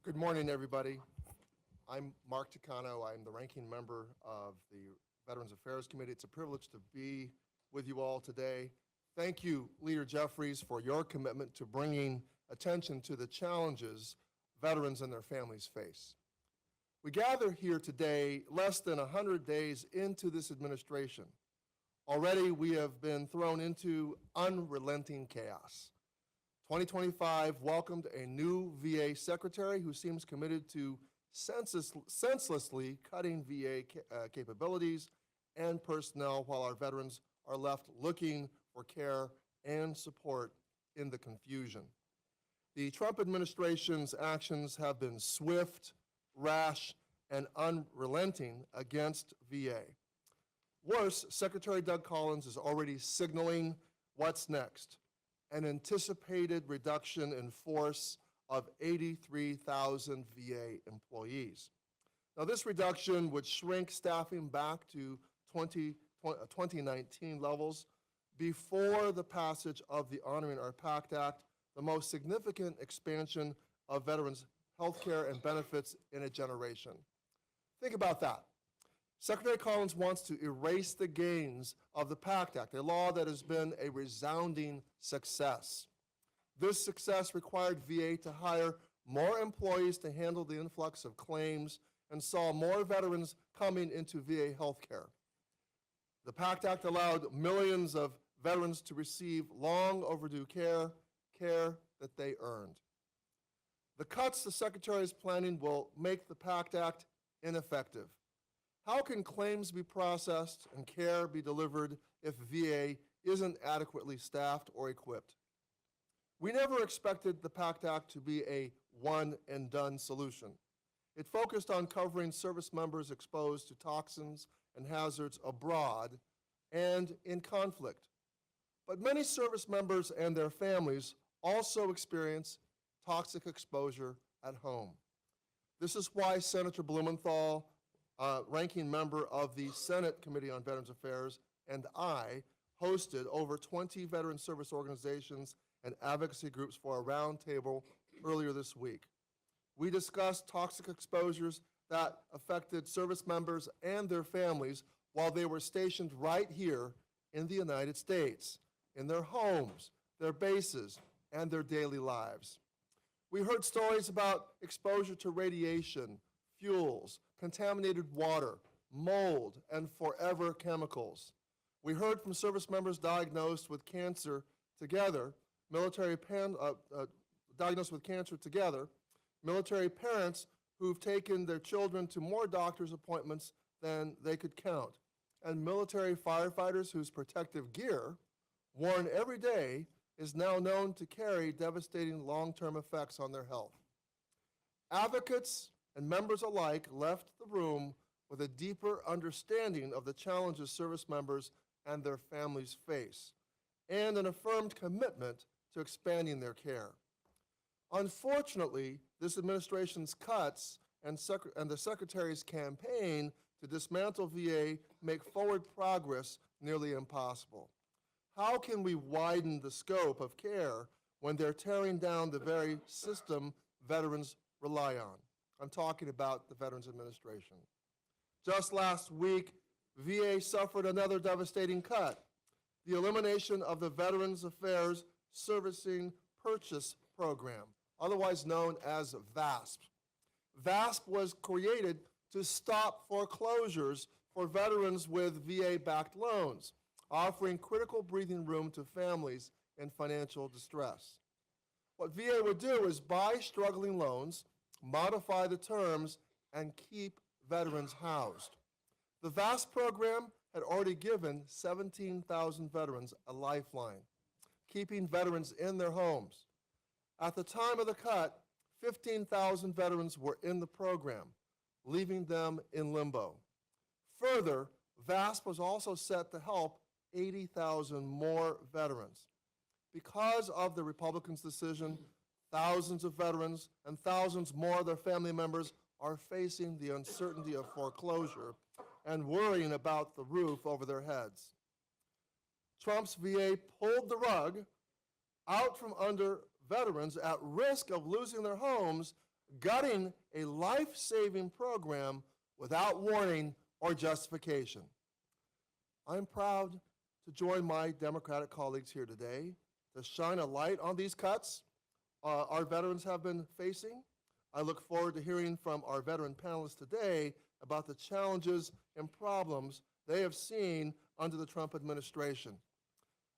Good morning, everybody. I'm Mark Takano. I'm the ranking member of the Veterans Affairs Committee. It's a privilege to be with you all today. Thank you, Leader Jeffries, for your commitment to bringing attention to the challenges veterans and their families face. We gather here today less than 100 days into this administration. Already we have been thrown into unrelenting chaos. 2025 welcomed a new VA secretary who seems committed to senselessly cutting VA capabilities and personnel while our veterans are left looking for care and support in the confusion. The Trump administration's actions have been swift, rash, and unrelenting against VA. Worse, Secretary Doug Collins is already signaling what's next: an anticipated reduction in force of 83,000 VA employees. Now, this reduction would shrink staffing back to 2019 levels before the passage of the Honoring Our Pact Act, the most significant expansion of veterans' health care and benefits in a generation. Think about that. Secretary Collins wants to erase the gains of the PACT Act, a law that has been a resounding success. This success required VA to hire more employees to handle the influx of claims and saw more veterans coming into VA health care. The PACT Act allowed millions of veterans to receive long overdue care that they earned. The cuts the Secretary is planning will make the PACT Act ineffective. How can claims be processed and care be delivered if VA isn't adequately staffed or equipped? We never expected the PACT Act to be a one-and-done solution. It focused on covering service members exposed to toxins and hazards abroad and in conflict. But many service members and their families also experience toxic exposure at home. This is why Senator Blumenthal, ranking member of the Senate Committee on Veterans Affairs, and I hosted over 20 veteran service organizations and advocacy groups for a roundtable earlier this week. We discussed toxic exposures that affected service members and their families while they were stationed right here in the United States, in their homes, their bases, and their daily lives. We heard stories about exposure to radiation, fuels, contaminated water, mold, and forever chemicals. We heard from service members diagnosed with cancer together, military parents who've taken their children to more doctor's appointments than they could count, and military firefighters whose protective gear, worn every day, is now known to carry devastating long-term effects on their health. Advocates and members alike left the room with a deeper understanding of the challenges service members and their families face, and an affirmed commitment to expanding their care. Unfortunately, this administration's cuts and the Secretary's campaign to dismantle VA make forward progress nearly impossible. How can we widen the scope of care when they're tearing down the very system veterans rely on? I'm talking about the Veterans Administration. Just last week, VA suffered another devastating cut: the elimination of the Veterans Affairs Servicing Purchase Program, otherwise known as VASP. VASP was created to stop foreclosures for veterans with VA-backed loans, offering critical breathing room to families in financial distress. What VA would do is buy struggling loans, modify the terms, and keep veterans housed. The VASP program had already given 17,000 veterans a lifeline, keeping veterans in their homes. At the time of the cut, 15,000 veterans were in the program, leaving them in limbo. Further, VASP was also set to help 80,000 more veterans. Because of the Republicans' decision, thousands of veterans and thousands more of their family members are facing the uncertainty of foreclosure and worrying about the roof over their heads. Trump's VA pulled the rug out from under veterans at risk of losing their homes gutting a life-saving program without warning or justification. I'm proud to join my Democratic colleagues here today to shine a light on these cuts our veterans have been facing. I look forward to hearing from our veteran panelists today about the challenges and problems they have seen under the Trump administration.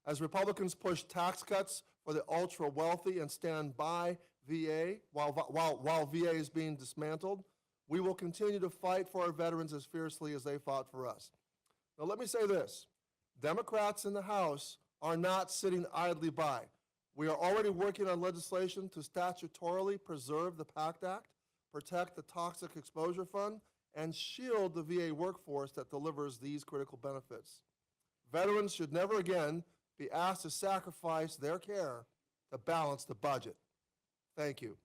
As Republicans push tax cuts for the ultra-wealthy and stand by VA while VA is being dismantled, we will continue to fight for our veterans as fiercely as they fought for us. Now let me say this, Democrats in the House are not sitting idly by. We are already working on legislation to statutorily preserve the PACT Act, protect the Toxic Exposure Fund, and shield the VA workforce that delivers these critical benefits. Veterans should never again be asked to sacrifice their care to balance the budget. Thank you.